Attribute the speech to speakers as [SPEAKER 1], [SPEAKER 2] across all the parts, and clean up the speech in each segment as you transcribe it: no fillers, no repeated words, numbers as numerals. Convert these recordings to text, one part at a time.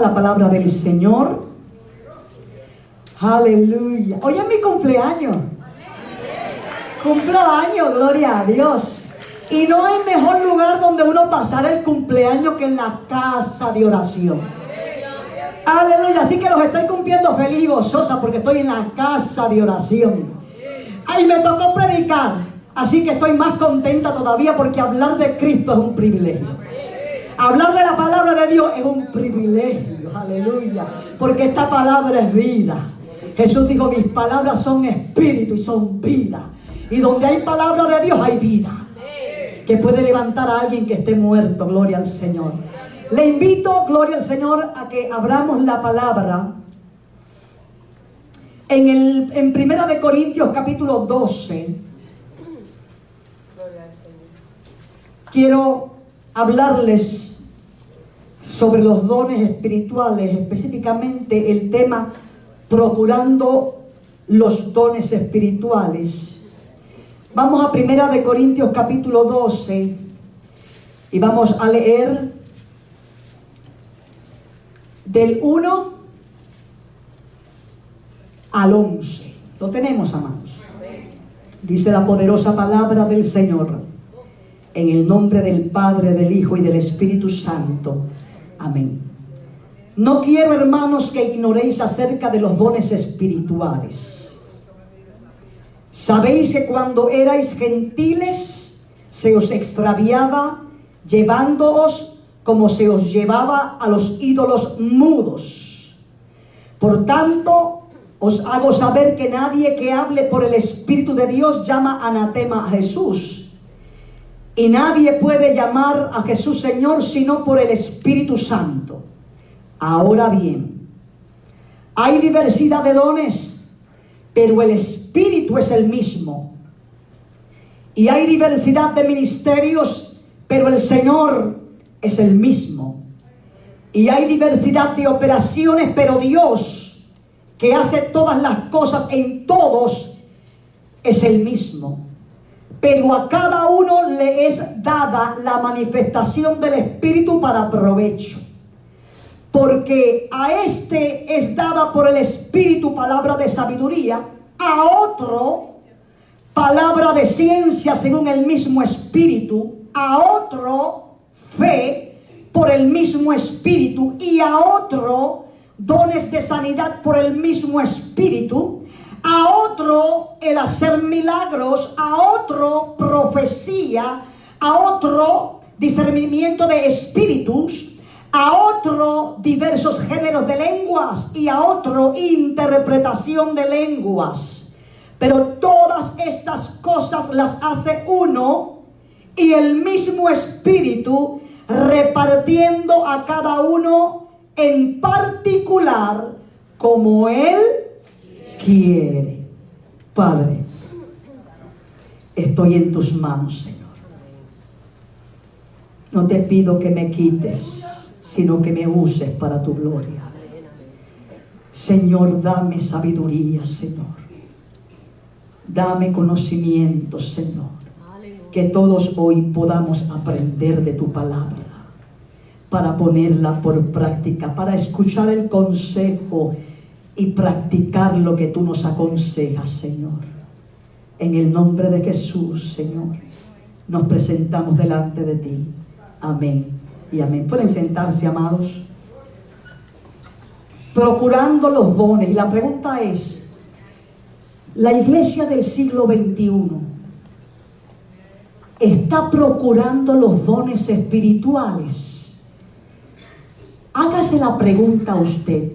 [SPEAKER 1] La palabra del Señor. Aleluya. Hoy es mi cumpleaños. Cumplo años, gloria a Dios. Y no hay mejor lugar donde uno pasar el cumpleaños que en la casa de oración. Aleluya. Así que los estoy cumpliendo feliz y gozosa porque estoy en la casa de oración. Ay, me tocó predicar. Así que estoy más contenta todavía porque hablar de Cristo es un privilegio. Hablar de la palabra de Dios es un privilegio, aleluya, porque esta palabra es vida. Jesús dijo, mis palabras son espíritu y son vida. Y donde hay palabra de Dios hay vida, que puede levantar a alguien que esté muerto, gloria al Señor. Le invito, gloria al Señor, a que abramos la palabra en 1 de Corintios capítulo 12. Quiero hablarles sobre los dones espirituales, específicamente el tema procurando los dones espirituales. Vamos a 1 de Corintios capítulo 12 y vamos a leer del 1 al 11. Lo tenemos, amados. Dice la poderosa palabra del Señor, en el nombre del Padre, del Hijo y del Espíritu Santo. Amén. No quiero, hermanos, que ignoréis acerca de los dones espirituales. Sabéis que cuando erais gentiles se os extraviaba, llevándoos como se os llevaba a los ídolos mudos. Por tanto, os hago saber que nadie que hable por el Espíritu de Dios llama anatema a Jesús. Y nadie puede llamar a Jesús Señor sino por el Espíritu Santo. Ahora bien, hay diversidad de dones, pero el Espíritu es el mismo. Y hay diversidad de ministerios, pero el Señor es el mismo. Y hay diversidad de operaciones, pero Dios, que hace todas las cosas en todos, es el mismo. Pero a cada uno le es dada la manifestación del Espíritu para provecho. Porque a este es dada por el Espíritu palabra de sabiduría, a otro palabra de ciencia según el mismo Espíritu, a otro fe por el mismo Espíritu y a otro dones de sanidad por el mismo Espíritu, a otro el hacer milagros, a otro profecía, a otro discernimiento de espíritus, a otro diversos géneros de lenguas y a otro interpretación de lenguas. Pero todas estas cosas las hace uno y el mismo Espíritu, repartiendo a cada uno en particular como Él quiere. Padre, estoy en tus manos, Señor. No te pido que me quites, sino que me uses para tu gloria. Señor, dame sabiduría, Señor. Dame conocimiento, Señor. Que todos hoy podamos aprender de tu palabra, para ponerla por práctica, para escuchar el consejo y practicar lo que tú nos aconsejas, Señor. En el nombre de Jesús, Señor, nos presentamos delante de ti. Amén y amén. Pueden sentarse, amados. Procurando los dones. Y la pregunta es, ¿la iglesia del siglo XXI está procurando los dones espirituales? Hágase la pregunta a usted.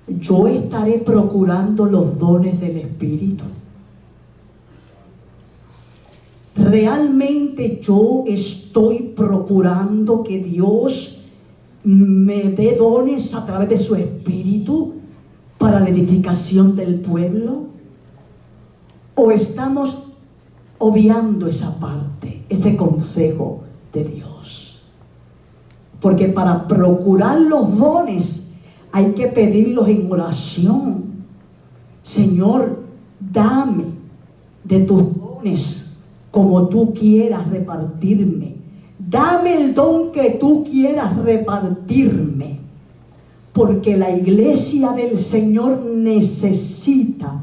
[SPEAKER 1] ¿Yo estaré procurando los dones del Espíritu? ¿Realmente yo estoy procurando que Dios me dé dones a través de su Espíritu para la edificación del pueblo? ¿O estamos obviando esa parte, ese consejo de Dios? Porque para procurar los dones hay que pedirlos en oración. Señor, dame de tus dones como tú quieras repartirme. Dame el don que tú quieras repartirme. Porque la iglesia del Señor necesita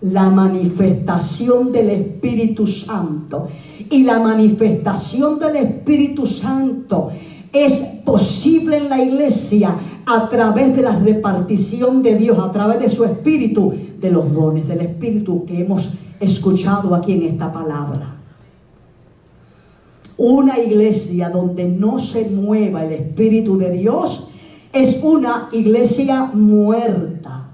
[SPEAKER 1] la manifestación del Espíritu Santo. Y la manifestación del Espíritu Santo es posible en la iglesia a través de la repartición de Dios, a través de su Espíritu, de los dones del Espíritu que hemos escuchado aquí en esta palabra. Una iglesia donde no se mueva el Espíritu de Dios es una iglesia muerta.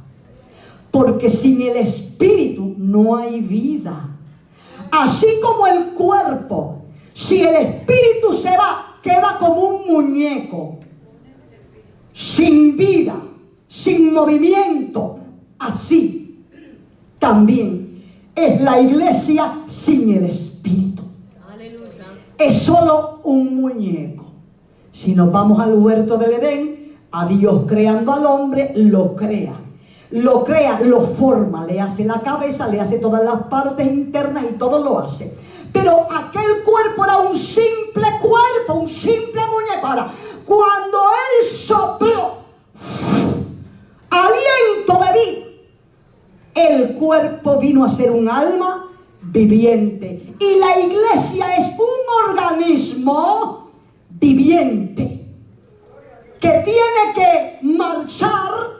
[SPEAKER 1] Porque sin el Espíritu no hay vida. Así como el cuerpo, si el Espíritu se va, queda como un muñeco, sin vida, sin movimiento. Así también es la iglesia sin el Espíritu. Aleluya. Es solo un muñeco. Si nos vamos al huerto del Edén, a Dios creando al hombre, lo crea, lo forma, le hace la cabeza, le hace todas las partes internas y todo lo hace. Pero aquel cuerpo era un simple cuerpo, un simple muñeco. Ahora, cuando Él sopló aliento de vida, el cuerpo vino a ser un alma viviente. Y la iglesia es un organismo viviente que tiene que marchar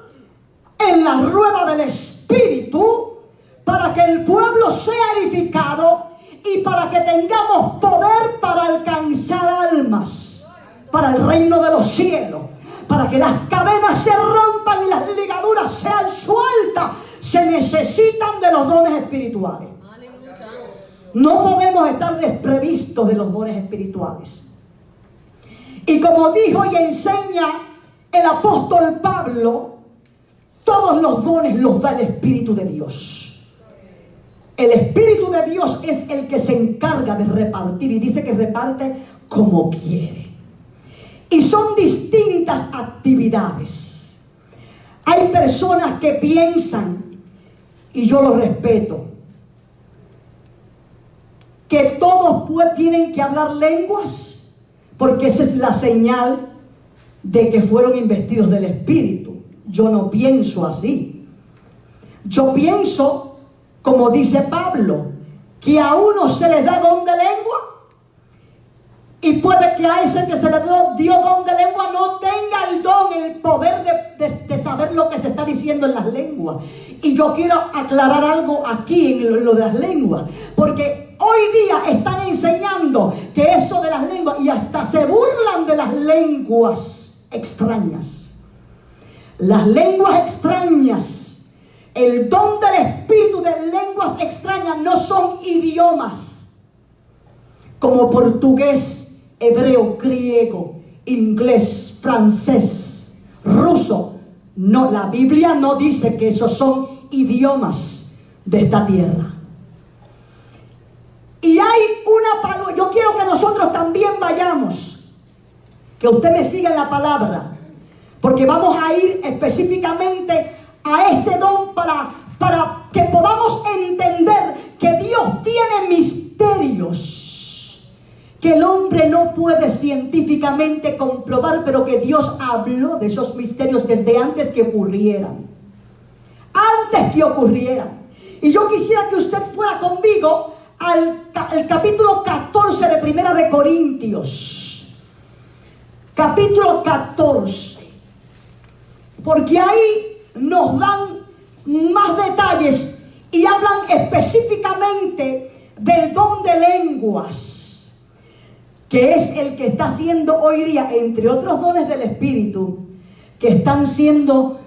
[SPEAKER 1] en la rueda del Espíritu para que el pueblo sea edificado y para que tengamos poder para alcanzar almas para el reino de los cielos, para que las cadenas se rompan y las ligaduras sean sueltas. Se necesitan de los dones espirituales. No podemos estar desprovistos de los dones espirituales. Y como dijo y enseña el apóstol Pablo, todos los dones los da el Espíritu de Dios. El Espíritu de Dios es el que se encarga de repartir, y dice que reparte como quiere. Y son distintas actividades. Hay personas que piensan, y yo lo respeto, que todos tienen que hablar lenguas, porque esa es la señal de que fueron investidos del Espíritu. Yo no pienso así. Yo pienso, como dice Pablo, que a uno se les da don de lengua, y puede que a ese que se le dio don de lengua no tenga el don, el poder de saber lo que se está diciendo en las lenguas. Y yo quiero aclarar algo aquí en lo de las lenguas, porque hoy día están enseñando que eso de las lenguas, y hasta se burlan de las lenguas extrañas. Las lenguas extrañas, el don del Espíritu de lenguas extrañas no son idiomas como portugués, hebreo, griego, inglés, francés, ruso. No, la Biblia no dice que esos son idiomas de esta tierra. Y hay una palabra, yo quiero que nosotros también vayamos, que usted me siga en la palabra, porque vamos a ir específicamente a ese don para que podamos entender que Dios tiene misterios que el hombre no puede científicamente comprobar, pero que Dios habló de esos misterios desde antes que ocurrieran. Antes que ocurrieran. Y yo quisiera que usted fuera conmigo al capítulo 14 de Primera de Corintios. Capítulo 14. Porque ahí nos dan más detalles y hablan específicamente del don de lenguas, que es el que está siendo hoy día, entre otros dones del Espíritu, que están siendo,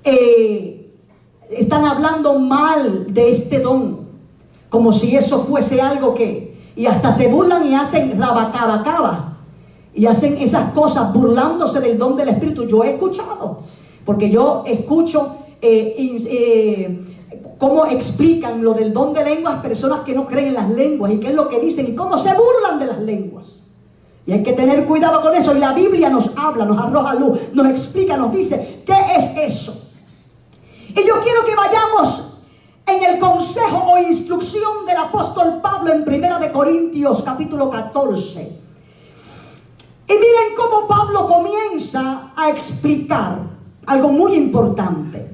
[SPEAKER 1] están hablando mal de este don, como si eso fuese algo que, y hasta se burlan y hacen rabacabacaba. Y hacen esas cosas burlándose del don del Espíritu. Yo he escuchado, porque yo escucho cómo explican lo del don de lenguas personas que no creen en las lenguas, y qué es lo que dicen y cómo se burlan de las lenguas. Y hay que tener cuidado con eso. Y la Biblia nos habla, nos arroja luz, nos explica, nos dice qué es eso. Y yo quiero que vayamos en el consejo o instrucción del apóstol Pablo en Primera de Corintios capítulo 14. Y miren cómo Pablo comienza a explicar algo muy importante.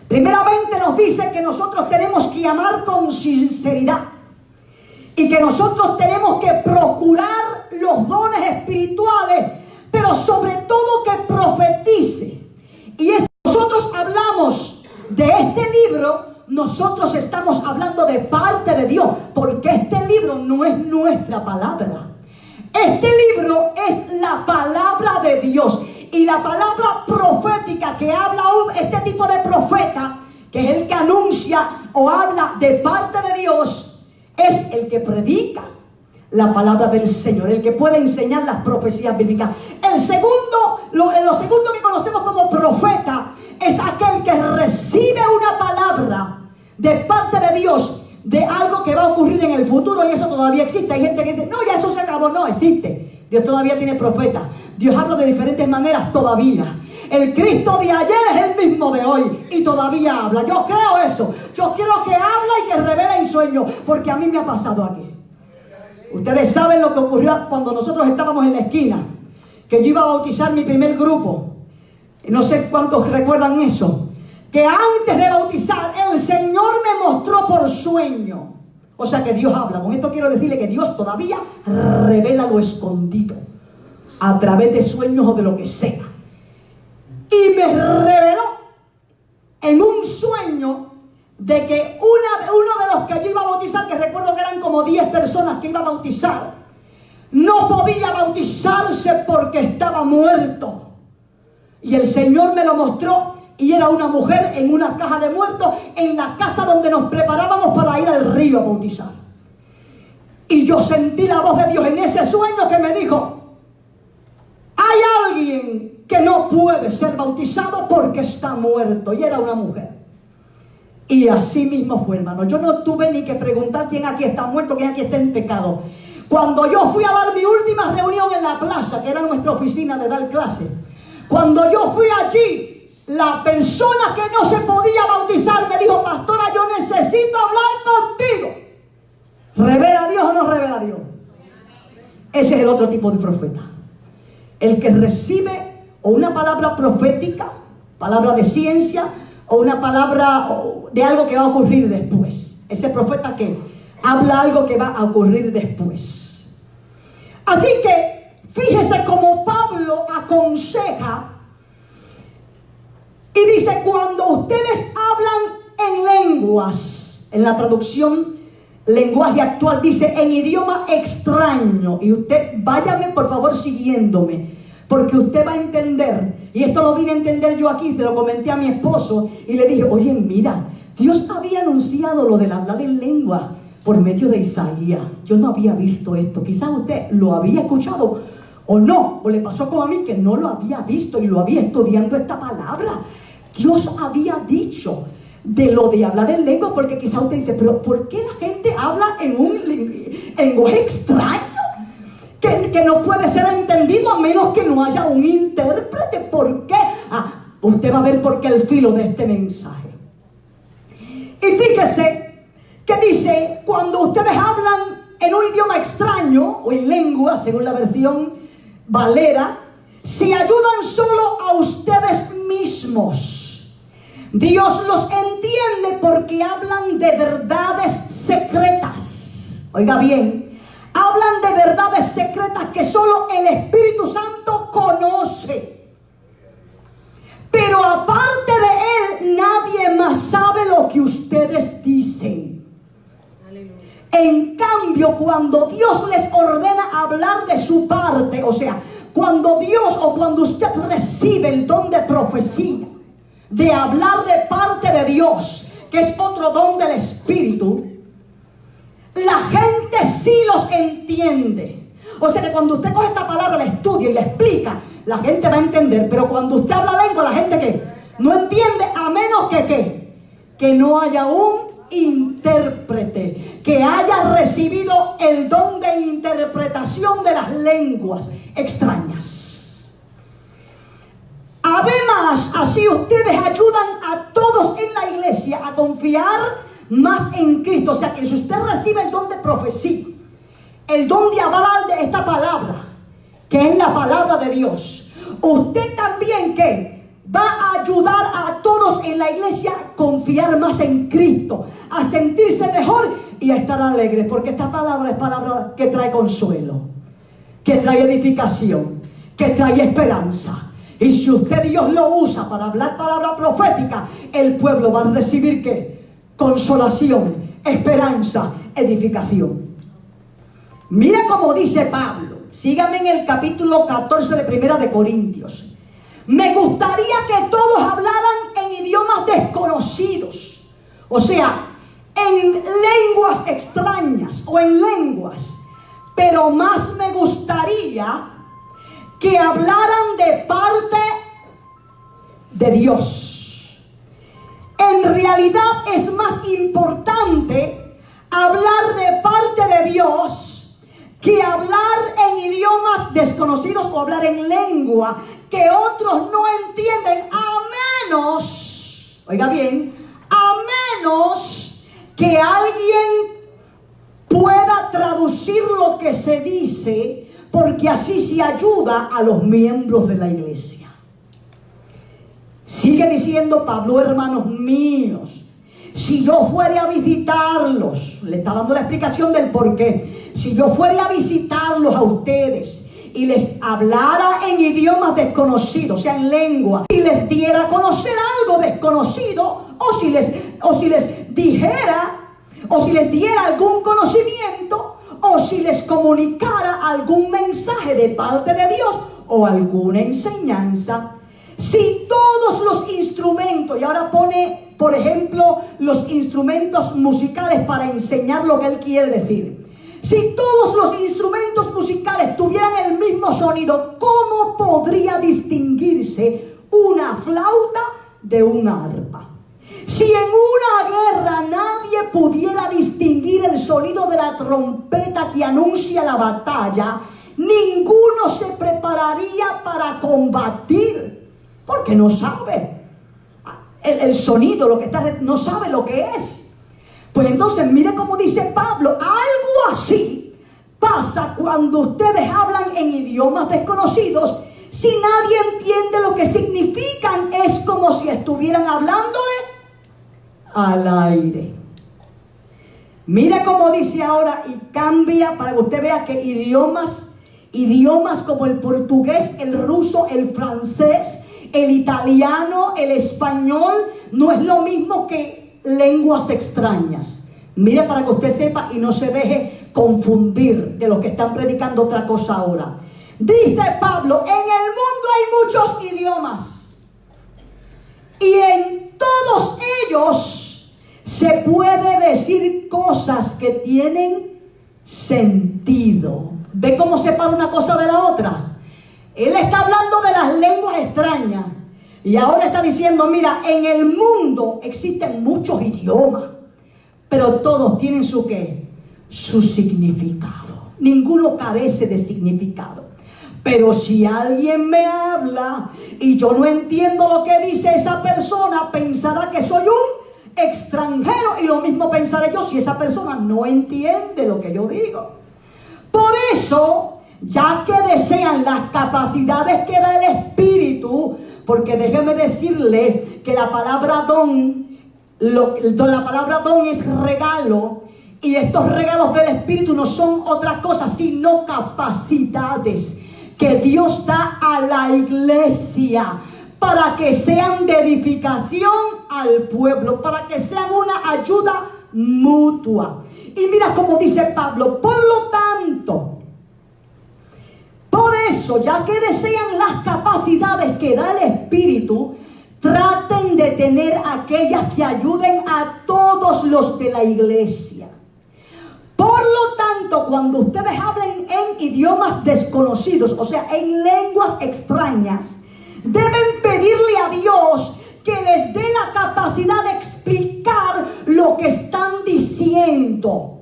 [SPEAKER 1] Primeramente nos dice que nosotros tenemos que amar con sinceridad y que nosotros tenemos que procurar los dones espirituales, pero sobre todo que profetice. Y es nosotros hablamos de este libro, nosotros estamos hablando de parte de Dios, porque este libro no es nuestra palabra. Este libro es la palabra de Dios. Y la palabra profética que habla este tipo de profeta, que es el que anuncia o habla de parte de Dios, es el que predica la palabra del Señor, el que puede enseñar las profecías bíblicas. Lo segundo que conocemos como profeta es aquel que recibe una palabra de parte de Dios de algo que va a ocurrir en el futuro, y eso todavía existe. Hay gente que dice, no, ya eso se acabó. No, existe. Dios todavía tiene profetas. Dios habla de diferentes maneras todavía. El Cristo de ayer es el mismo de hoy y todavía habla. Yo creo eso. Yo quiero que hable y que revele en sueños, porque a mí me ha pasado aquí. Ustedes saben lo que ocurrió cuando nosotros estábamos en la esquina, que yo iba a bautizar mi primer grupo. No sé cuántos recuerdan eso. Que antes de bautizar, el Señor me mostró por sueño. O sea que Dios habla. Con esto quiero decirle que Dios todavía revela lo escondido a través de sueños o de lo que sea. Y me reveló en un sueño de que uno de los que yo iba a bautizar, que recuerdo que eran como 10 personas que iba a bautizar, no podía bautizarse porque estaba muerto. Y el Señor me lo mostró, y era una mujer en una caja de muertos en la casa donde nos preparábamos para ir al río a bautizar. Y yo sentí la voz de Dios en ese sueño que me dijo, hay alguien que no puede ser bautizado porque está muerto. Y era una mujer. Y así mismo fue, hermano. Yo no tuve ni que preguntar quién aquí está muerto, quién aquí está en pecado. Cuando yo fui a dar mi última reunión en la plaza, que era nuestra oficina de dar clases, cuando yo fui allí, la persona que no se podía bautizar me dijo, pastora, yo necesito hablar contigo. ¿Revela a Dios o no revela a Dios? Ese es el otro tipo de profeta. El que recibe o una palabra profética, palabra de ciencia, o una palabra de algo que va a ocurrir después. Ese profeta que habla algo que va a ocurrir después. Así que fíjese cómo Pablo aconseja y dice, cuando ustedes hablan en lenguas, en la traducción lenguaje actual dice en idioma extraño, y usted váyame por favor siguiéndome, porque usted va a entender, y esto lo vine a entender yo aquí, se lo comenté a mi esposo y le dije, oye, mira, Dios había anunciado lo del hablar en lengua por medio de Isaías. Yo no había visto esto. Quizás usted lo había escuchado o no, o le pasó como a mí que no lo había visto y lo había estudiando esta palabra. Dios había dicho de lo de hablar en lengua, porque quizás usted dice, pero ¿por qué la gente habla en un lenguaje extraño? Que no puede ser entendido a menos que no haya un intérprete. ¿Por qué? Usted va a ver por qué el filo de este mensaje. Y fíjese que dice, cuando ustedes hablan en un idioma extraño o en lengua, según la versión Valera, se ayudan solo a ustedes mismos. Dios los entiende porque hablan de verdades secretas. Oiga bien, hablan de verdades secretas que solo el Espíritu Santo conoce. Pero aparte de Él, nadie más sabe lo que ustedes dicen. En cambio, cuando Dios les ordena hablar de su parte, o sea, cuando Dios o cuando usted recibe el don de profecía, de hablar de parte de Dios, que es otro don del Espíritu, la gente sí los entiende. O sea que cuando usted coge esta palabra, la estudia y la explica, la gente va a entender. Pero cuando usted habla lengua, la gente ¿qué? No entiende, a menos que ¿qué? Que no haya un intérprete que haya recibido el don de interpretación de las lenguas extrañas. Además, así ustedes ayudan a todos en la iglesia a confiar más en Cristo. O sea que si usted recibe el don de profecía, el don de hablar de esta palabra, que es la palabra de Dios, usted también ¿qué? va a ayudar a todos en la iglesia a confiar más en Cristo, a sentirse mejor y a estar alegres, porque esta palabra es palabra que trae consuelo, que trae edificación, que trae esperanza. Y si usted, Dios lo usa para hablar palabra profética, el pueblo va a recibir ¿qué? Consolación, esperanza, edificación. Mira cómo dice Pablo. Sígame en el capítulo 14 de Primera de Corintios. Me gustaría que todos hablaran en idiomas desconocidos, o sea, en lenguas extrañas o en lenguas, pero más me gustaría que hablaran de parte de Dios. En realidad es más importante hablar de parte de Dios que hablar en idiomas desconocidos o hablar en lengua que otros no entienden, a menos, oiga bien, a menos que alguien pueda traducir lo que se dice, porque así se ayuda a los miembros de la iglesia. Sigue diciendo Pablo, hermanos míos, si yo fuera a visitarlos, le está dando la explicación del por qué, si yo fuera a visitarlos a ustedes y les hablara en idiomas desconocidos, o sea, en lengua, y les diera a conocer algo desconocido, o si les dijera, o si les diera algún conocimiento, o si les comunicara algún mensaje de parte de Dios, o alguna enseñanza. Si todos los instrumentos, y ahora pone, por ejemplo, los instrumentos musicales para enseñar lo que él quiere decir. Si todos los instrumentos musicales tuvieran el mismo sonido, ¿cómo podría distinguirse una flauta de una arpa? Si en una guerra nadie pudiera distinguir el sonido de la trompeta que anuncia la batalla, ninguno se prepararía para combatir, porque no sabe el sonido, lo que está, no sabe lo que es. Pues entonces mire cómo dice Pablo, algo así pasa cuando ustedes hablan en idiomas desconocidos. Si nadie entiende lo que significan, es como si estuvieran hablándole al aire. Mire cómo dice ahora y cambia para que usted vea que idiomas como el portugués, el ruso, el francés, el italiano, el español, no es lo mismo que lenguas extrañas. Mire para que usted sepa y no se deje confundir de los que están predicando otra cosa ahora. Dice Pablo, en el mundo hay muchos idiomas y en todos ellos se puede decir cosas que tienen sentido. ¿Ve cómo separa una cosa de la otra? Él está hablando de las lenguas extrañas y ahora está diciendo, mira, en el mundo existen muchos idiomas, pero todos tienen su ¿qué? Su significado. Ninguno carece de significado. Pero si alguien me habla y yo no entiendo lo que dice esa persona, pensará que soy un extranjero, y lo mismo pensaré yo si esa persona no entiende lo que yo digo. Por eso, ya que desean las capacidades que da el Espíritu, porque déjeme decirle que la palabra don, la palabra don es regalo, y estos regalos del Espíritu no son otra cosa sino capacidades que Dios da a la iglesia para que sean de edificación al pueblo, para que sean una ayuda mutua. Y mira cómo dice Pablo, por lo tanto, por eso, ya que desean las capacidades que da el Espíritu, traten de tener aquellas que ayuden a todos los de la iglesia. Por lo tanto, cuando ustedes hablen en idiomas desconocidos, o sea, en lenguas extrañas, deben pedirle a Dios que les dé la capacidad de explicar lo que están diciendo.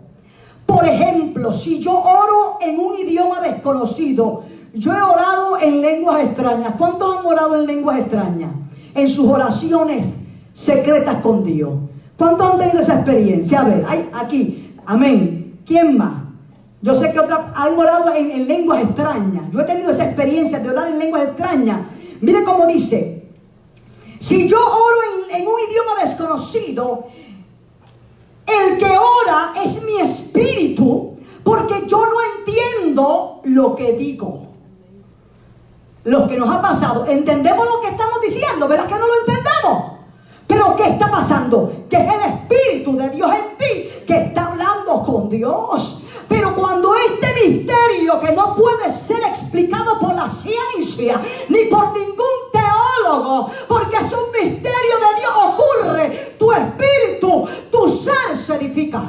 [SPEAKER 1] Por ejemplo, si yo oro en un idioma desconocido, yo he orado en lenguas extrañas. ¿Cuántos han orado en lenguas extrañas? En sus oraciones secretas con Dios. ¿Cuántos han tenido esa experiencia? A ver, aquí, amén. ¿Quién más? Yo sé que otros han orado en lenguas extrañas. Yo he tenido esa experiencia de orar en lenguas extrañas. Mire cómo dice, Si yo oro en un idioma desconocido, el que ora es mi espíritu, porque yo no entiendo lo que digo. Lo que nos ha pasado, entendemos lo que estamos diciendo, ¿verdad que no lo entendemos? Pero ¿qué está pasando? Que es el Espíritu de Dios en ti que está hablando con Dios. Pero cuando este misterio, que no puede ser explicado por la ciencia ni por ningún teólogo, porque es un misterio de Dios, ocurre, tu espíritu, tu ser se edifica.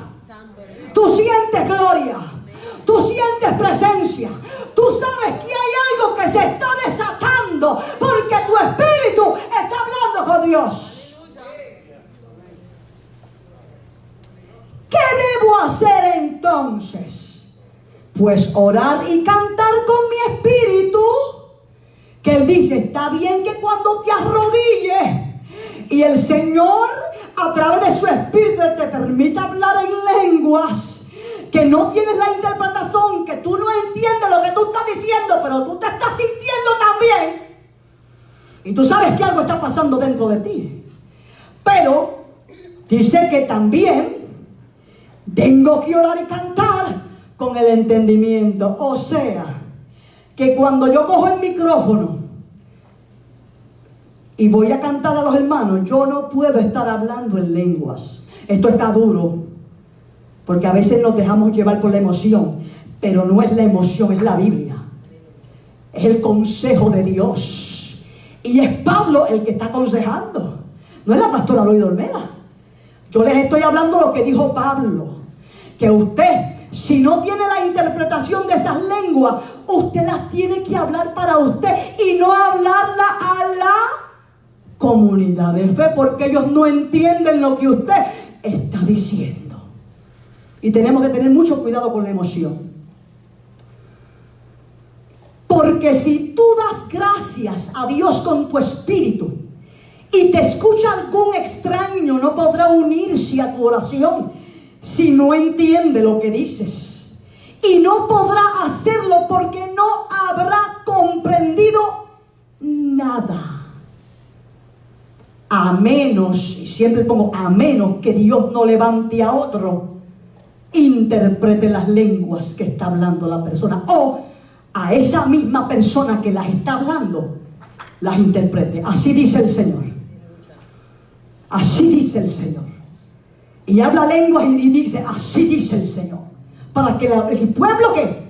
[SPEAKER 1] Tú sientes gloria, tú sientes presencia, tú sabes que hay algo que se está desatando porque tu espíritu está hablando con Dios. ¿Qué debo hacer entonces? Pues orar y cantar con mi espíritu. Que Él dice, está bien que cuando te arrodilles y el Señor a través de su espíritu te permite hablar en lenguas, que no tienes la interpretación, que tú no entiendes lo que tú estás diciendo, pero tú te estás sintiendo también. Y tú sabes que algo está pasando dentro de ti. Pero dice que también tengo que orar y cantar con el entendimiento. O sea, que cuando yo cojo el micrófono y voy a cantar a los hermanos, yo no puedo estar hablando en lenguas. Esto está duro, porque a veces nos dejamos llevar por la emoción, pero no es la emoción, es la Biblia. Es el consejo de Dios. Y es Pablo el que está aconsejando. No es la pastora Loida Olmeda. Yo les estoy hablando lo que dijo Pablo. Que usted, si no tiene la interpretación de esas lenguas, usted las tiene que hablar para usted y no hablarla a la comunidad de fe, porque ellos no entienden lo que usted está diciendo. Y tenemos que tener mucho cuidado con la emoción. Porque si tú das gracias a Dios con tu espíritu y te escucha algún extraño, no podrá unirse a tu oración si no entiende lo que dices. Y no podrá hacerlo porque no habrá comprendido nada. A menos, y siempre pongo a menos, que Dios no levante a otro, interprete las lenguas que está hablando la persona, o a esa misma persona que las está hablando, las interprete. Así dice el Señor. Así dice el Señor. Y habla lenguas y dice, así dice el Señor. Para que el pueblo que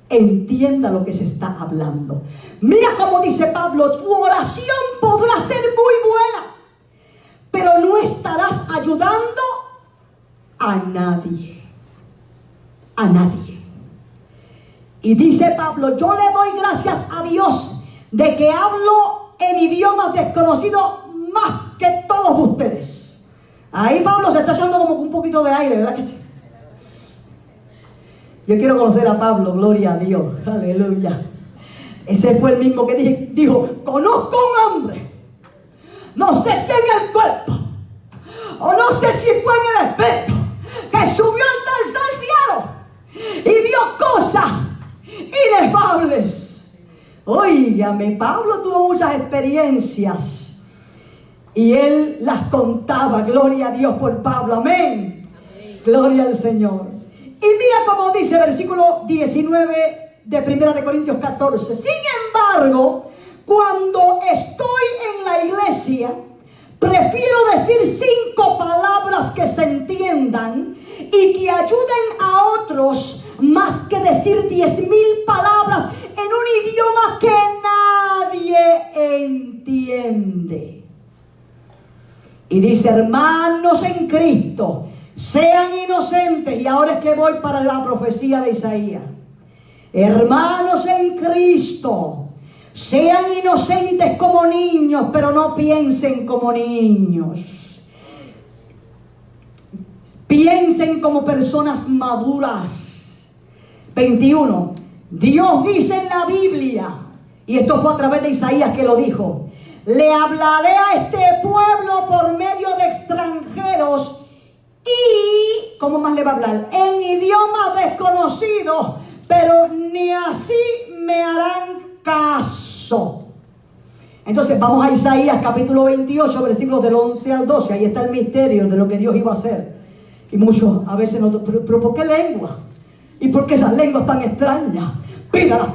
[SPEAKER 1] entienda lo que se está hablando. Mira cómo dice Pablo, tu oración podrá ser muy buena, pero no estarás ayudando a nadie. A nadie. Y dice Pablo, yo le doy gracias a Dios de que hablo en idiomas desconocidos más que todos ustedes. Ahí Pablo se está echando como un poquito de aire, ¿verdad que sí? Yo quiero conocer a Pablo, gloria a Dios, aleluya. Ese fue el mismo que dijo, conozco un hombre, no sé si en el cuerpo, o no sé si fue en el espíritu, que subió al cielo y vio cosas inefables. Óigame, Pablo tuvo muchas experiencias y él las contaba. Gloria a Dios por Pablo, amén. Gloria al Señor. Y mira cómo dice versículo 19 de 1 Corintios 14. Sin embargo, cuando estoy en la iglesia, prefiero decir 5 palabras que se entiendan y que ayuden a otros, más que decir 10,000 palabras en un idioma que nadie entiende. Y dice, hermanos en Cristo, sean inocentes. Y ahora es que voy para la profecía de Isaías. Hermanos en Cristo, sean inocentes como niños, pero no piensen como niños. Piensen como personas maduras. 21. Dios dice en la Biblia, y esto fue a través de Isaías que lo dijo, le hablaré a este pueblo por medio de extranjeros y, ¿cómo más le va a hablar? En idiomas desconocidos, pero ni así me harán caso. Entonces vamos a Isaías capítulo 28, versículos del 11 al 12. Ahí está el misterio de lo que Dios iba a hacer. Y muchos a veces nos dicen, pero ¿por qué lengua? ¿Y por qué esas lenguas tan extrañas? Pídala.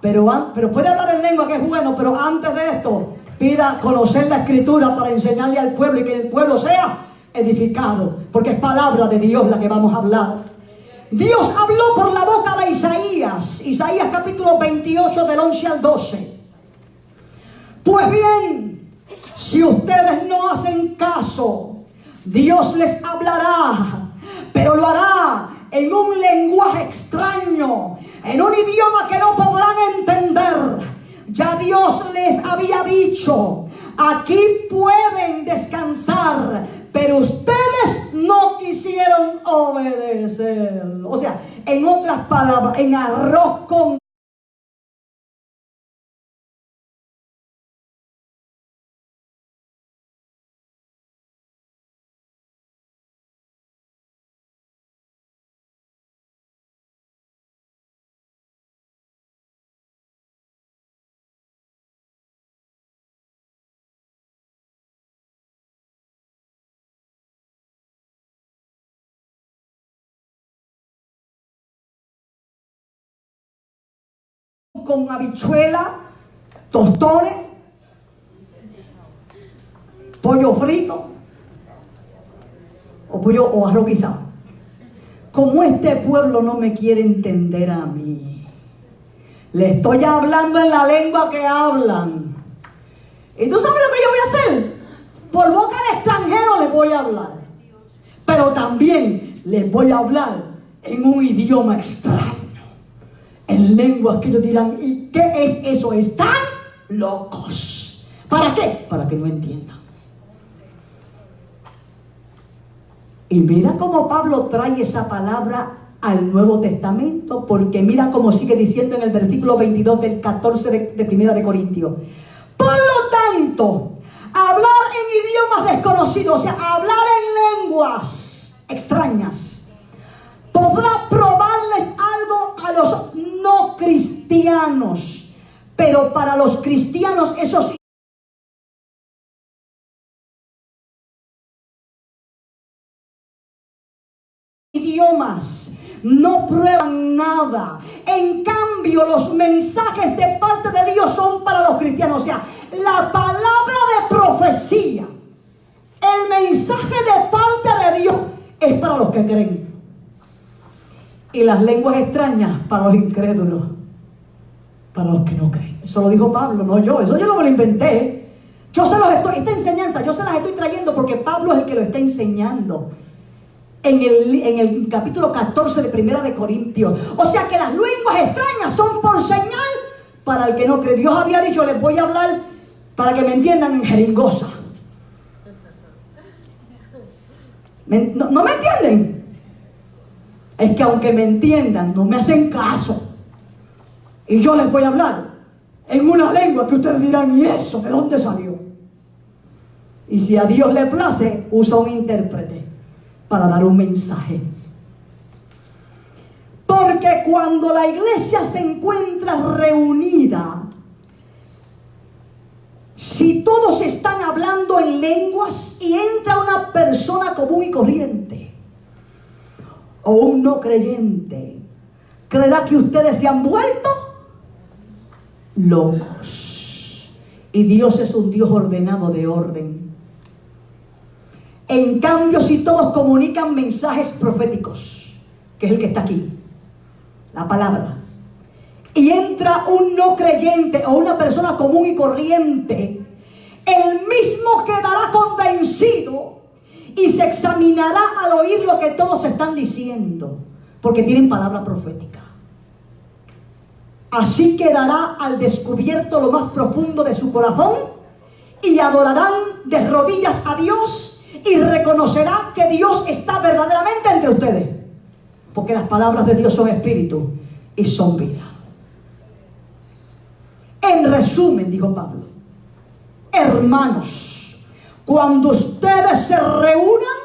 [SPEAKER 1] Pero puede hablar en lengua, que es bueno, pero antes de esto, pida conocer la escritura para enseñarle al pueblo y que el pueblo sea edificado, porque es palabra de Dios la que vamos a hablar. Dios habló por la boca de Isaías capítulo 28 del 11 al 12. Pues bien, si ustedes no hacen caso, Dios les hablará, pero lo hará en un lenguaje extraño, en un idioma que no podrán entender. Ya Dios les había dicho, aquí pueden descansar, pero ustedes no quisieron obedecer. O sea, en otras palabras, en arroz con habichuela, tostones, pollo frito o arroz guisado. Como este pueblo no me quiere entender a mí, le estoy hablando en la lengua que hablan. ¿Y tú sabes lo que yo voy a hacer? Por boca de extranjero les voy a hablar, pero también les voy a hablar en un idioma extraño, en lenguas que ellos dirán, ¿y qué es eso? Están locos. ¿Para qué? Para que no entiendan. Y mira cómo Pablo trae esa palabra al Nuevo Testamento, porque mira cómo sigue diciendo en el versículo 22 del 14 de Primera de Corintios. Por lo tanto, hablar en idiomas desconocidos, o sea, hablar en lenguas extrañas, podrá probarles algo a los no cristianos, pero para los cristianos esos idiomas no prueban nada. En cambio, los mensajes de parte de Dios son para los cristianos. O sea, la palabra de profecía, el mensaje de parte de Dios es para los que creen. Y las lenguas extrañas para los incrédulos, para los que no creen. Eso lo dijo Pablo, no yo. Eso yo no me lo inventé. Esta enseñanza yo se las estoy trayendo porque Pablo es el que lo está enseñando. En el capítulo 14 de Primera de Corintios. O sea que las lenguas extrañas son por señal para el que no cree. Dios había dicho, les voy a hablar para que me entiendan en jeringosa. ¿No me entienden? Es que aunque me entiendan, no me hacen caso. Y yo les voy a hablar en una lengua que ustedes dirán, ¿y eso de dónde salió? Y si a Dios le place, usa un intérprete para dar un mensaje. Porque cuando la iglesia se encuentra reunida, si todos están hablando en lenguas y entra una persona común y corriente o un no creyente, ¿creerá que ustedes se han vuelto locos? Y Dios es un Dios ordenado de orden. En cambio, si todos comunican mensajes proféticos, que es el que está aquí, la palabra, y entra un no creyente o una persona común y corriente, el mismo quedará convencido y se examinará al oír lo que todos están diciendo, porque tienen palabra profética. Así quedará al descubierto lo más profundo de su corazón y adorarán de rodillas a Dios y reconocerán que Dios está verdaderamente entre ustedes, porque las palabras de Dios son espíritu y son vida. En resumen, dijo Pablo, hermanos, cuando ustedes se reúnan,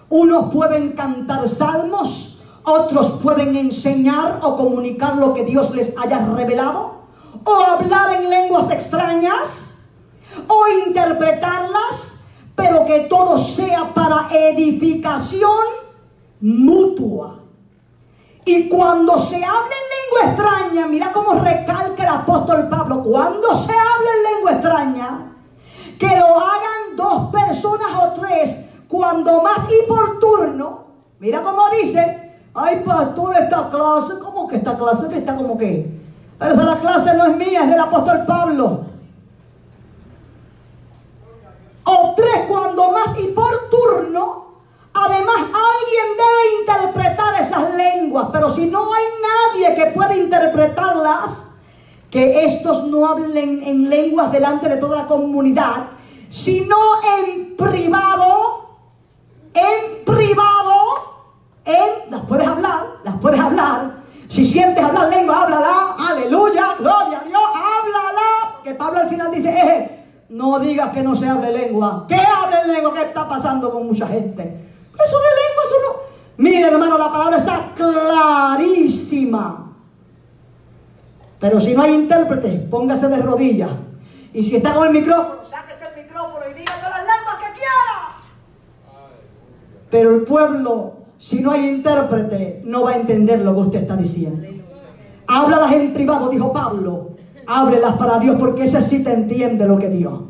[SPEAKER 1] unos pueden cantar salmos, otros pueden enseñar o comunicar lo que Dios les haya revelado, o hablar en lenguas extrañas, o interpretarlas, pero que todo sea para edificación mutua. Y cuando se habla en lengua extraña, mira cómo recalca el apóstol Pablo, cuando se habla en lengua extraña, que lo hagan 2 personas o 3, cuando más y por turno. Mira cómo dice, ay pastor, esta clase, ¿cómo que esta clase que está como que? Esa la clase no es mía, es del apóstol Pablo. O 3 cuando más y por turno. Además, alguien debe interpretar esas lenguas, pero si no hay nadie que pueda interpretarlas, que estos no hablen en lenguas delante de toda la comunidad, sino en privado, las puedes hablar. Si sientes hablar lengua, háblala, aleluya, gloria a Dios, háblala. Que Pablo al final dice, no digas que no se hable lengua. ¿Qué hable lengua? ¿Qué está pasando con mucha gente? Eso de lengua, eso no. Mire, hermano, la palabra está clarísima. Pero si no hay intérprete, póngase de rodillas. Y si está con el micrófono, sáquese el micrófono y diga todas las lenguas que quiera. Pero el pueblo, si no hay intérprete, no va a entender lo que usted está diciendo. Háblalas en privado, dijo Pablo. Ábrelas para Dios, porque ese sí te entiende lo que Dios.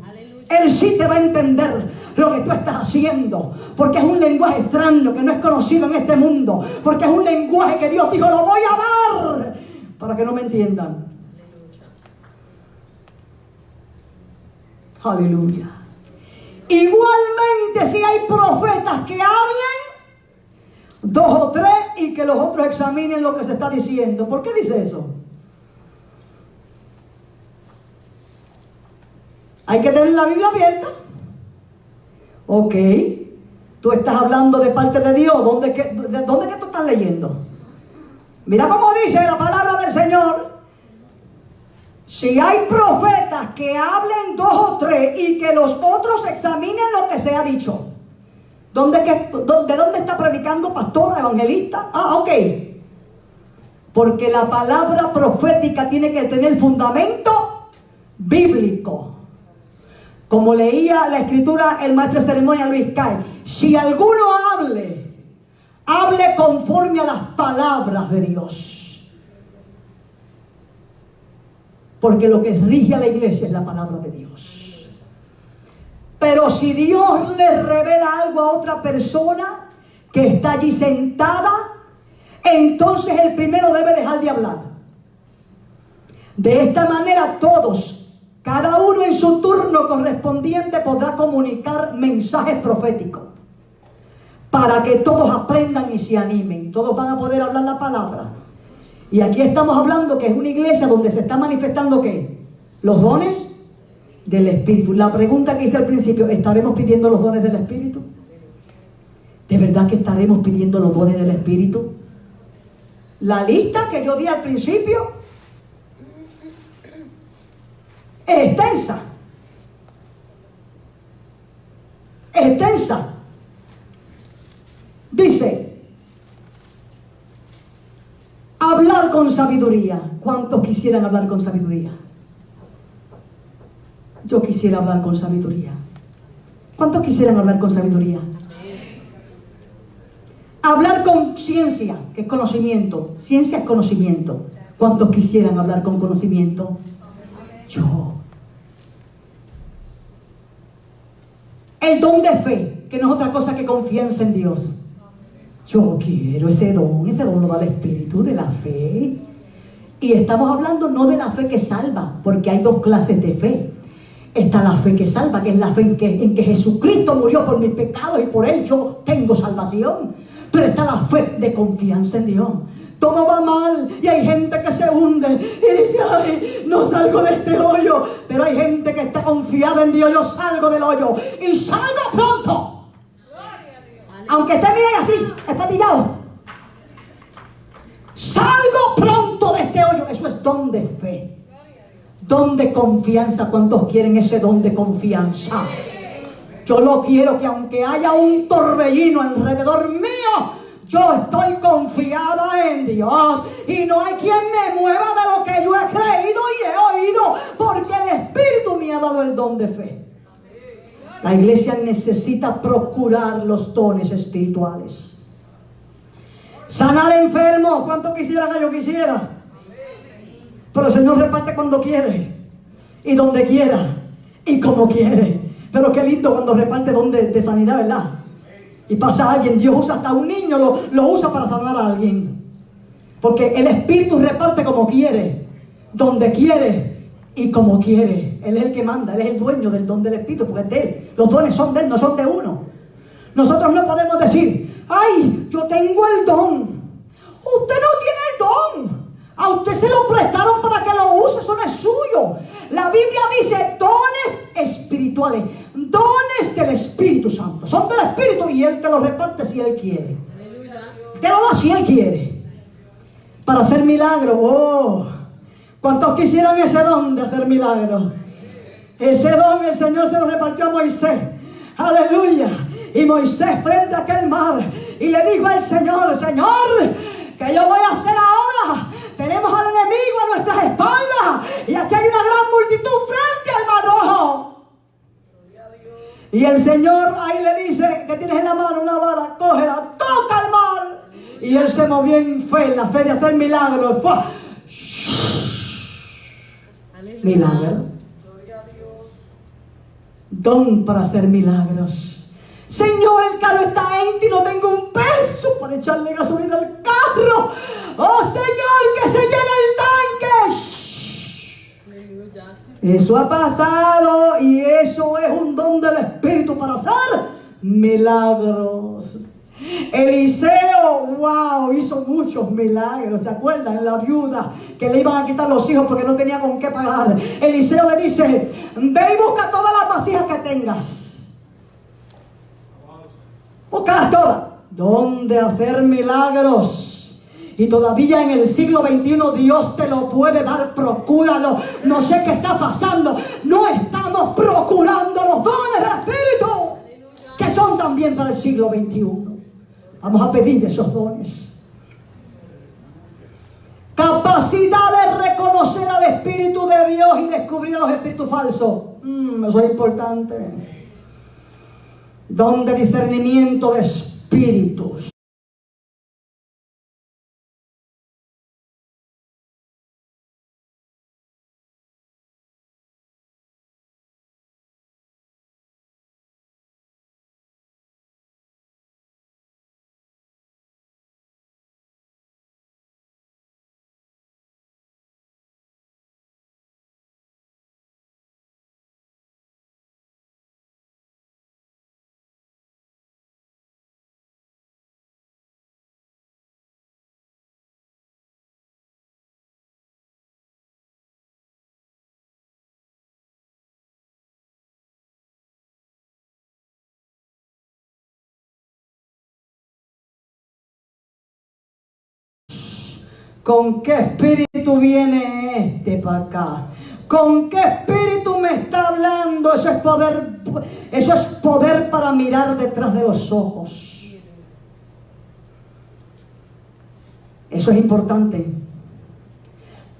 [SPEAKER 1] Él sí te va a entender lo que tú estás haciendo, porque es un lenguaje extraño que no es conocido en este mundo, porque es un lenguaje que Dios dijo, lo voy a dar, para que no me entiendan. Aleluya. Igualmente, si hay profetas que hablen, 2 o 3, y que los otros examinen lo que se está diciendo. ¿Por qué dice eso? Hay que tener la Biblia abierta. Ok, tú estás hablando de parte de Dios. ¿Dónde que tú estás leyendo? Mira cómo dice la palabra del Señor. Si hay profetas que hablen 2 o 3 y que los otros examinen lo que se ha dicho. ¿De dónde está predicando pastora, evangelista? Ok. Porque la palabra profética tiene que tener fundamento bíblico. Como leía la escritura el maestro de ceremonia Luis Cay, si alguno hable conforme a las palabras de Dios. Porque lo que rige a la iglesia es la palabra de Dios. Pero si Dios le revela algo a otra persona que está allí sentada, entonces el primero debe dejar de hablar. De esta manera todos, cada uno en su turno correspondiente, podrá comunicar mensajes proféticos para que todos aprendan y se animen. Todos van a poder hablar la palabra. Y aquí estamos hablando que es una iglesia donde se está manifestando ¿qué? Los dones del Espíritu. La pregunta que hice al principio, ¿estaremos pidiendo los dones del Espíritu? ¿De verdad que estaremos pidiendo los dones del Espíritu? La lista que yo di al principio es extensa. Dice, hablar con sabiduría. ¿Cuántos quisieran hablar con sabiduría? Yo quisiera hablar con sabiduría. ¿Cuántos quisieran hablar con sabiduría? Hablar con ciencia, que es conocimiento. Ciencia es conocimiento. ¿Cuántos quisieran hablar con conocimiento? Yo. El don de fe, que no es otra cosa que confianza en Dios. Yo quiero ese don lo da el Espíritu de la fe. Y estamos hablando no de la fe que salva, porque hay 2 clases de fe. Está la fe que salva, que es la fe en que Jesucristo murió por mis pecados y por él yo tengo salvación. Pero está la fe de confianza en Dios. Todo va mal y hay gente que se hunde y dice, ay, no salgo de este hoyo. Pero hay gente que está confiada en Dios, yo salgo del hoyo y salgo pronto. Aunque esté bien así, espatillado. Salgo pronto de este hoyo. Eso es don de fe. Don de confianza. ¿Cuántos quieren ese don de confianza? Yo lo quiero, que aunque haya un torbellino alrededor mío, Yo estoy confiada en Dios y no hay quien me mueva de lo que yo he creído y he oído, porque el Espíritu me ha dado el don de fe. La iglesia necesita procurar los dones espirituales. Sanar enfermos, ¿cuánto quisiera que yo quisiera? Pero el Señor reparte cuando quiere y donde quiera y como quiere. Pero qué lindo cuando reparte don de sanidad, ¿verdad? Y pasa a alguien, Dios usa hasta un niño, lo usa para sanar a alguien. Porque el Espíritu reparte como quiere, donde quiere y como quiere. Él es el que manda, Él es el dueño del don del Espíritu, porque es de Él. Los dones son de Él, no son de uno. Nosotros no podemos decir, ay, yo tengo el don. Usted no tiene el don. A usted se lo prestaron para que lo use, eso no es suyo. La Biblia dice dones espirituales, dones del Espíritu Santo. Son del Espíritu y Él te los reparte si Él quiere. Te lo da si Él quiere. Para hacer milagros. Oh, ¿cuántos quisieran ese don de hacer milagros? Ese don el Señor se lo repartió a Moisés. Aleluya. Y Moisés frente a aquel mar y le dijo al Señor, Señor, ¿qué yo voy a hacer ahora? Tenemos al enemigo a nuestras espaldas y aquí hay una gran multitud frente al mar rojo. Y el Señor ahí le dice que tienes en la mano una vara, cógela, toca el mar. Y él se movió en fe, la fe de hacer milagros. Milagro. Don para hacer milagros. Señor, el carro está empty, no tengo un peso para echarle gasolina al carro. Oh Señor, que se llene el tanque. Eso ha pasado y eso es un don del Espíritu para hacer milagros. Eliseo, wow, hizo muchos milagros. ¿Se acuerdan? En la viuda que le iban a quitar los hijos porque no tenía con qué pagar. Eliseo le dice, ve y busca todas las vasijas que tengas. Búscalas todas. ¿Dónde hacer milagros? Y todavía en el siglo XXI Dios te lo puede dar, procúralo. No sé qué está pasando. No estamos procurando los dones del Espíritu, que son también para el siglo XXI. Vamos a pedir esos dones. Capacidad de reconocer al Espíritu de Dios y descubrir a los espíritus falsos. Eso es importante. Don de discernimiento de espíritus. ¿Con qué espíritu viene este para acá? ¿Con qué espíritu me está hablando? Eso es poder para mirar detrás de los ojos. Eso es importante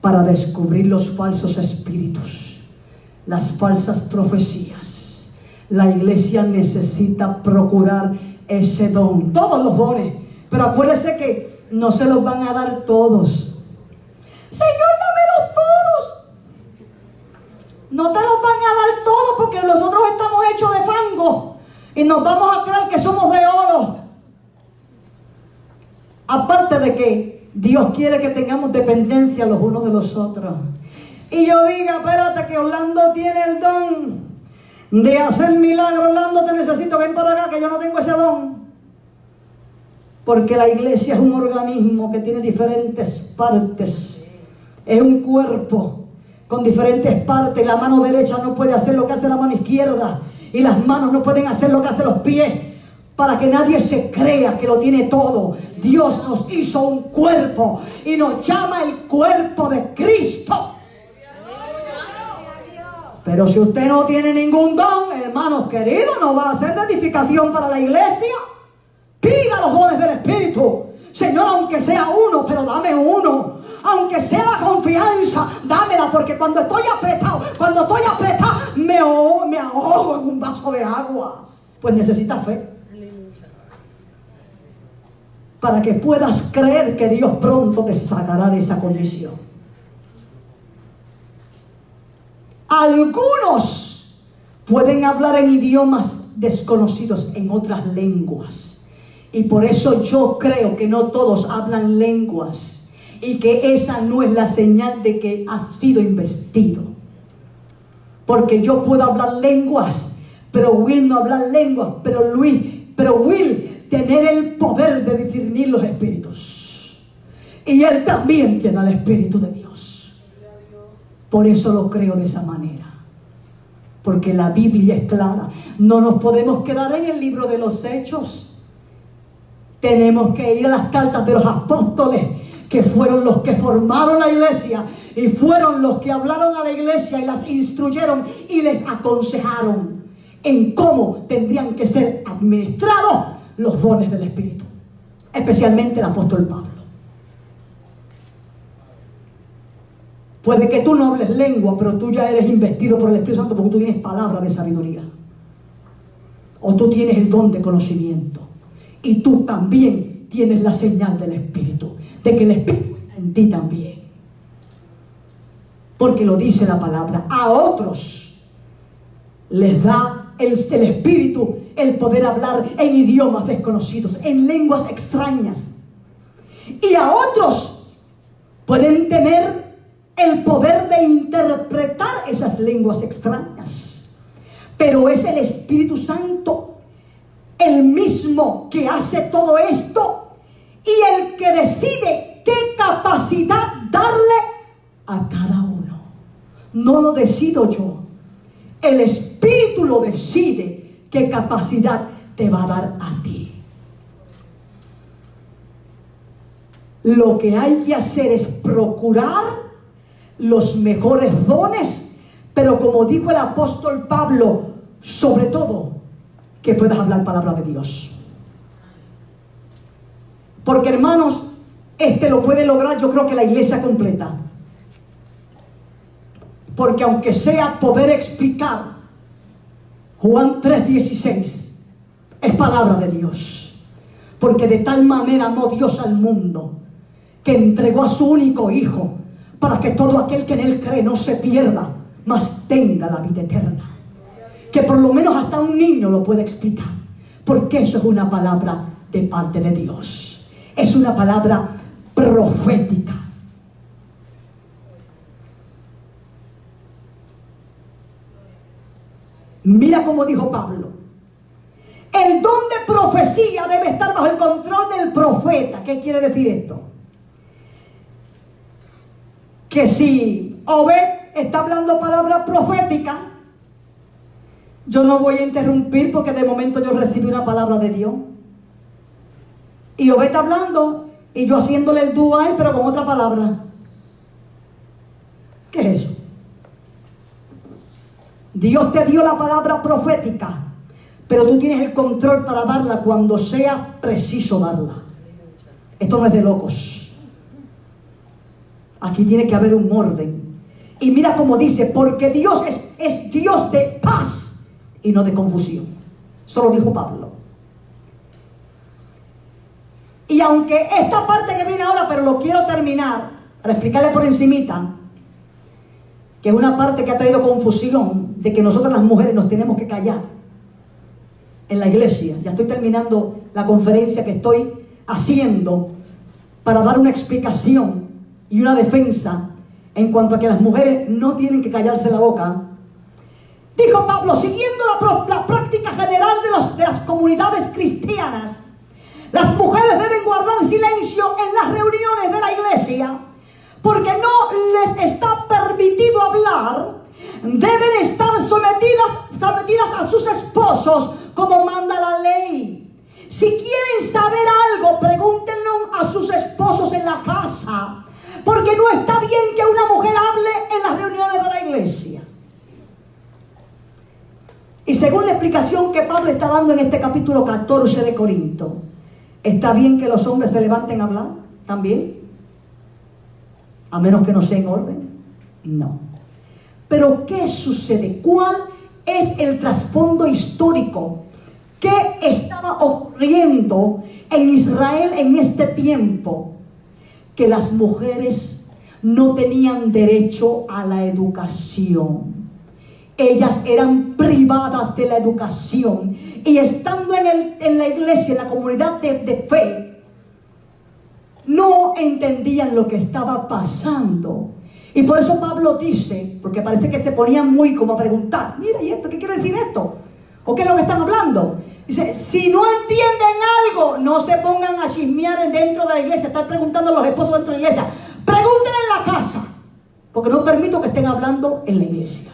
[SPEAKER 1] para descubrir los falsos espíritus, las falsas profecías. La iglesia necesita procurar ese don, todos los dones, pero acuérdese que no se los van a dar todos. Señor, dámelos todos. No te los van a dar todos porque nosotros estamos hechos de fango y nos vamos a creer que somos de oro. Aparte de que Dios quiere que tengamos dependencia los unos de los otros. Y yo diga, espérate que Orlando tiene el don de hacer milagros. Orlando, te necesito, ven para acá que yo no tengo ese don. Porque la iglesia es un organismo que tiene diferentes partes. Es un cuerpo con diferentes partes. La mano derecha no puede hacer lo que hace la mano izquierda. Y las manos no pueden hacer lo que hacen los pies. Para que nadie se crea que lo tiene todo. Dios nos hizo un cuerpo y nos llama el cuerpo de Cristo. Pero si usted no tiene ningún don, hermanos queridos, no va a ser de edificación para la iglesia. Pida los dones del Espíritu. Señor, aunque sea uno, pero dame uno. Aunque sea la confianza, dámela, porque cuando estoy apretado, me ahogo en un vaso de agua. Pues necesitas fe. Para que puedas creer que Dios pronto te sacará de esa condición. Algunos pueden hablar en idiomas desconocidos, en otras lenguas. Y por eso yo creo que no todos hablan lenguas. Y que esa no es la señal de que has sido investido. Porque yo puedo hablar lenguas, pero Will no hablar lenguas, pero Will tener el poder de discernir los espíritus. Y él también tiene el Espíritu de Dios. Por eso lo creo de esa manera. Porque la Biblia es clara. No nos podemos quedar en el libro de los Hechos. Tenemos que ir a las cartas de los apóstoles, que fueron los que formaron la iglesia y fueron los que hablaron a la iglesia y las instruyeron y les aconsejaron en cómo tendrían que ser administrados los dones del Espíritu, especialmente el apóstol Pablo. Puede que tú no hables lengua, pero tú ya eres investido por el Espíritu Santo porque tú tienes palabra de sabiduría, o tú tienes el don de conocimiento, y tú también tienes la señal del Espíritu, de que el Espíritu está en ti también. Porque lo dice la palabra. A otros les da el Espíritu el poder hablar en idiomas desconocidos, en lenguas extrañas. Y a otros pueden tener el poder de interpretar esas lenguas extrañas. Pero es el Espíritu Santo el mismo que hace todo esto y el que decide qué capacidad darle a cada uno. No lo decido yo. El Espíritu lo decide qué capacidad te va a dar a ti. Lo que hay que hacer es procurar los mejores dones, pero como dijo el apóstol Pablo, sobre todo, que puedas hablar palabra de Dios. Porque, hermanos, lo puede lograr, yo creo que la iglesia completa. Porque aunque sea poder explicar Juan 3:16, es palabra de Dios. Porque de tal manera amó Dios al mundo, que entregó a su único Hijo, para que todo aquel que en Él cree no se pierda, mas tenga la vida eterna. Que por lo menos hasta un niño lo puede explicar. Porque eso es una palabra de parte de Dios. Es una palabra profética. Mira cómo dijo Pablo. El don de profecía debe estar bajo el control del profeta. ¿Qué quiere decir esto? Que si Obed está hablando palabra profética, yo no voy a interrumpir porque de momento yo recibí una palabra de Dios. Y Obed está hablando y yo haciéndole el dual, pero con otra palabra. ¿Qué es eso? Dios te dio la palabra profética, pero tú tienes el control para darla cuando sea preciso darla. Esto no es de locos. Aquí tiene que haber un orden. Y mira cómo dice, porque Dios es Dios de paz y no de confusión. Eso lo dijo Pablo. Y aunque esta parte que viene ahora, pero lo quiero terminar para explicarle por encimita, que es una parte que ha traído confusión, de que nosotras las mujeres nos tenemos que callar en la iglesia. Ya estoy terminando la conferencia que estoy haciendo para dar una explicación y una defensa en cuanto a que las mujeres no tienen que callarse la boca. Dijo Pablo, siguiendo la práctica general de las comunidades cristianas, las mujeres deben guardar silencio en las reuniones de la iglesia, porque no les está permitido hablar. Deben estar sometidas a sus esposos como manda la ley. Si quieren saber algo, pregúntenlo a sus esposos en la casa, porque no está bien que una mujer hable en las reuniones de la iglesia. Y según la explicación que Pablo está dando en este capítulo 14 de Corinto, ¿Está bien que los hombres se levanten a hablar también? A menos que no sea en orden. No. Pero ¿qué sucede? ¿Cuál es el trasfondo histórico? ¿Qué estaba ocurriendo en Israel en este tiempo? Que las mujeres no tenían derecho a la educación. Ellas eran privadas de la educación. Y estando en la iglesia, en la comunidad de fe, no entendían lo que estaba pasando. Y por eso Pablo dice, porque parece que se ponían muy como a preguntar, mira, ¿y esto? ¿Qué quiere decir esto? ¿O qué es lo que están hablando? Dice, si no entienden algo, no se pongan a chismear dentro de la iglesia, estar preguntando a los esposos dentro de la iglesia. Pregúntenle en la casa, porque no permito que estén hablando en la iglesia.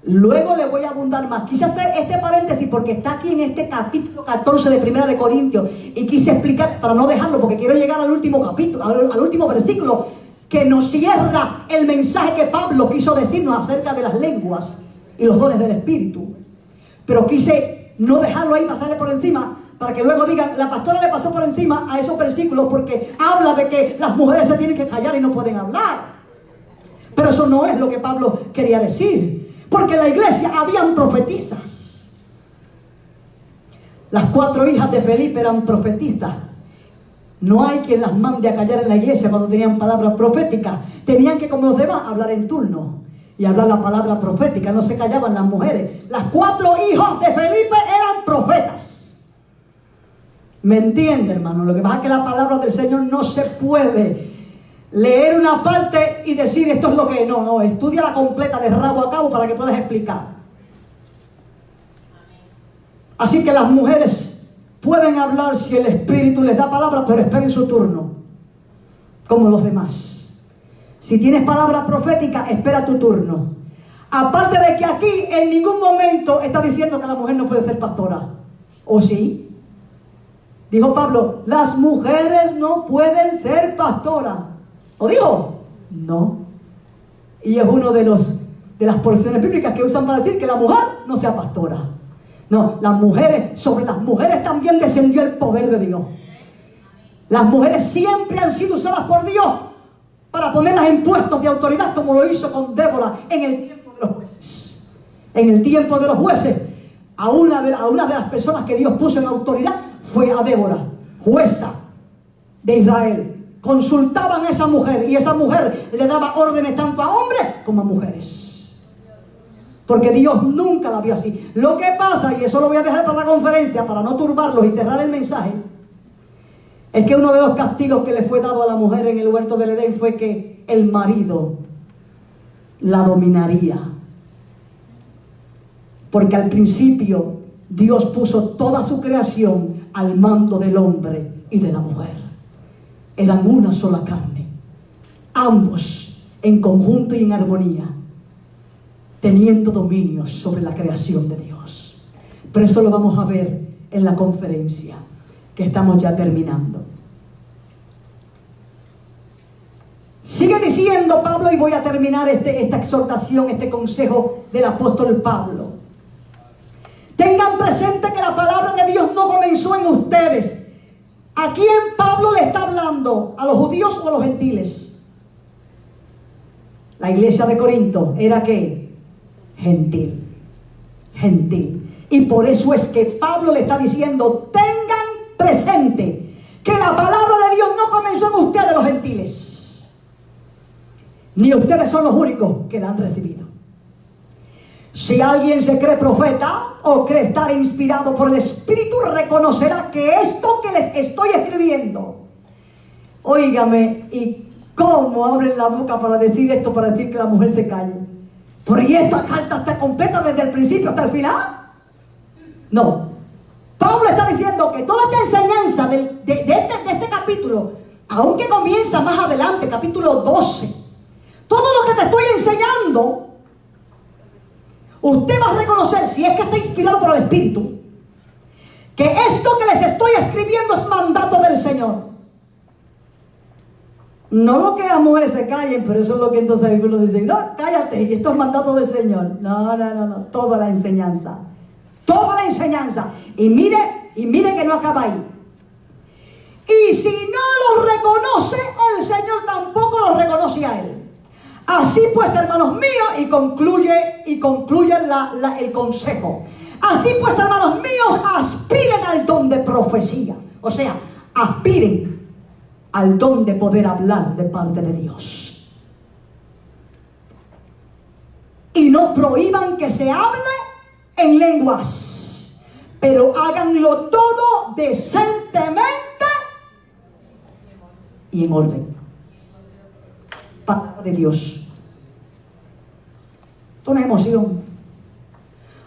[SPEAKER 1] Luego le voy a abundar más. Quise hacer este paréntesis porque está aquí en este capítulo 14 de Primera de Corintios, y quise explicar, para no dejarlo, porque quiero llegar al último capítulo, al último versículo, que nos cierra el mensaje que Pablo quiso decirnos acerca de las lenguas y los dones del Espíritu. Pero quise no dejarlo ahí, pasarle por encima, para que luego digan, la pastora le pasó por encima a esos versículos porque habla de que las mujeres se tienen que callar y no pueden hablar. Pero eso no es lo que Pablo quería decir, porque en la iglesia habían profetisas. Las 4 hijas de Felipe eran profetisas. No hay quien las mande a callar en la iglesia cuando tenían palabras proféticas. Tenían que, como los demás, hablar en turno y hablar la palabra profética. No se callaban las mujeres. Las 4 hijas de Felipe eran profetas. ¿Me entiende, hermano? Lo que pasa es que la palabra del Señor no se puede leer una parte y decir esto es lo que es. No, estudia la completa de rabo a cabo para que puedas explicar. Así que las mujeres pueden hablar si el Espíritu les da palabra, pero esperen su turno, como los demás. Si tienes palabra profética, espera tu turno. Aparte de que aquí en ningún momento está diciendo que la mujer no puede ser pastora. ¿O sí? Dijo Pablo, las mujeres no pueden ser pastoras. ¿O dijo? No. Y es uno de las porciones bíblicas que usan para decir que la mujer no sea pastora. No, las mujeres, sobre las mujeres también descendió el poder de Dios. Las mujeres siempre han sido usadas por Dios para ponerlas en puestos de autoridad, como lo hizo con Débora en el tiempo de los jueces. En el tiempo de los jueces, a una de las personas que Dios puso en autoridad fue a Débora, jueza de Israel. Consultaban a esa mujer y esa mujer le daba órdenes tanto a hombres como a mujeres. Porque Dios nunca la vio así. Lo que pasa, y eso lo voy a dejar para la conferencia, para no turbarlos y cerrar el mensaje, es que uno de los castigos que le fue dado a la mujer en el huerto del Edén fue que el marido la dominaría. Porque al principio Dios puso toda su creación al mando del hombre y de la mujer. Eran una sola carne, ambos en conjunto y en armonía, teniendo dominio sobre la creación de Dios. Pero eso lo vamos a ver en la conferencia que estamos ya terminando. Sigue diciendo Pablo, y voy a terminar esta exhortación, este consejo del apóstol Pablo. Tengan presente que la palabra de Dios no comenzó en ustedes. ¿A quién Pablo le está hablando? ¿A los judíos o a los gentiles? La iglesia de Corinto era ¿qué? Gentil. Y por eso es que Pablo le está diciendo, tengan presente que la palabra de Dios no comenzó en ustedes, los gentiles, ni ustedes son los únicos que la han recibido. Si alguien se cree profeta o cree estar inspirado por el Espíritu, reconocerá que esto que les estoy escribiendo, óigame, y cómo abren la boca para decir esto, para decir que la mujer se calle. ¿Pero y esta carta está completa desde el principio hasta el final? No. Pablo está diciendo que toda esta enseñanza de este capítulo, aunque comienza más adelante, capítulo 12, todo lo que te estoy enseñando, usted va a reconocer, si es que está inspirado por el Espíritu, que esto que les estoy escribiendo es mandato del Señor. No lo que las mujeres se callen, pero eso es lo que entonces algunos dicen, no, cállate, esto es mandato del Señor. No, toda la enseñanza. Toda la enseñanza. Y mire, Y mire que no acaba ahí. Y si no los reconoce, el Señor tampoco los reconoce a él. Así pues, hermanos míos, y concluye el consejo. Así pues, hermanos míos, aspiren al don de profecía. O sea, aspiren al don de poder hablar de parte de Dios. Y no prohíban que se hable en lenguas, pero háganlo todo decentemente y en orden. Palabra de Dios. Esto no es emoción.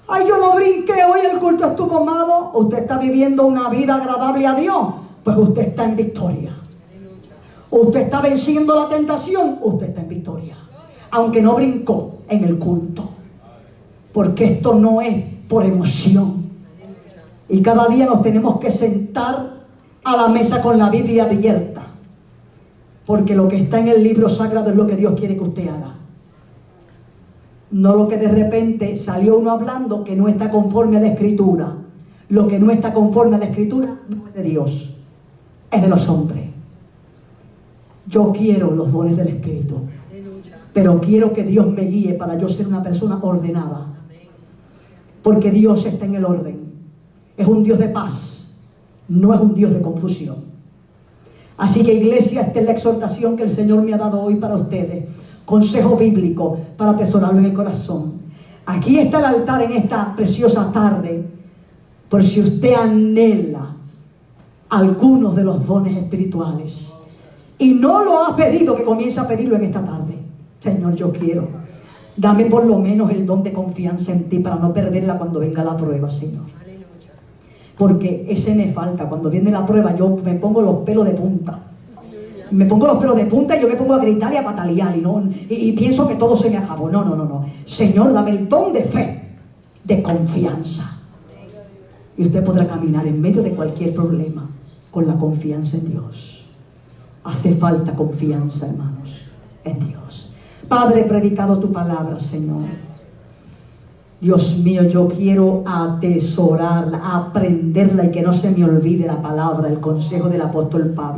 [SPEAKER 1] Ay, yo no brinqué, hoy el culto estuvo malo. Usted está viviendo una vida agradable a Dios, pues usted está en victoria. Usted está venciendo la tentación, usted está en victoria. Aunque no brincó en el culto. Porque esto no es por emoción. Y cada día nos tenemos que sentar a la mesa con la Biblia abierta. Porque lo que está en el libro sagrado es lo que Dios quiere que usted haga. No lo que de repente salió uno hablando que no está conforme a la Escritura. Lo que no está conforme a la Escritura no es de Dios, es de los hombres. Yo quiero los dones del Espíritu, pero quiero que Dios me guíe para yo ser una persona ordenada. Porque Dios está en el orden. Es un Dios de paz, no es un Dios de confusión. Así que, iglesia, esta es la exhortación que el Señor me ha dado hoy para ustedes. Consejo bíblico para atesorarlo en el corazón. Aquí está el altar en esta preciosa tarde, por si usted anhela algunos de los dones espirituales y no lo ha pedido, que comience a pedirlo en esta tarde. Señor, yo quiero, dame por lo menos el don de confianza en ti para no perderla cuando venga la prueba, Señor. Porque ese me falta. Cuando viene la prueba yo me pongo los pelos de punta. Me pongo los pelos de punta y yo me pongo a gritar y a patalear y pienso que todo se me acabó. No. Señor, dame el don de fe, de confianza. Y usted podrá caminar en medio de cualquier problema con la confianza en Dios. Hace falta confianza, hermanos, en Dios. Padre, he predicado tu palabra, Señor. Dios mío, yo quiero atesorarla, aprenderla y que no se me olvide la palabra, el consejo del apóstol Pablo.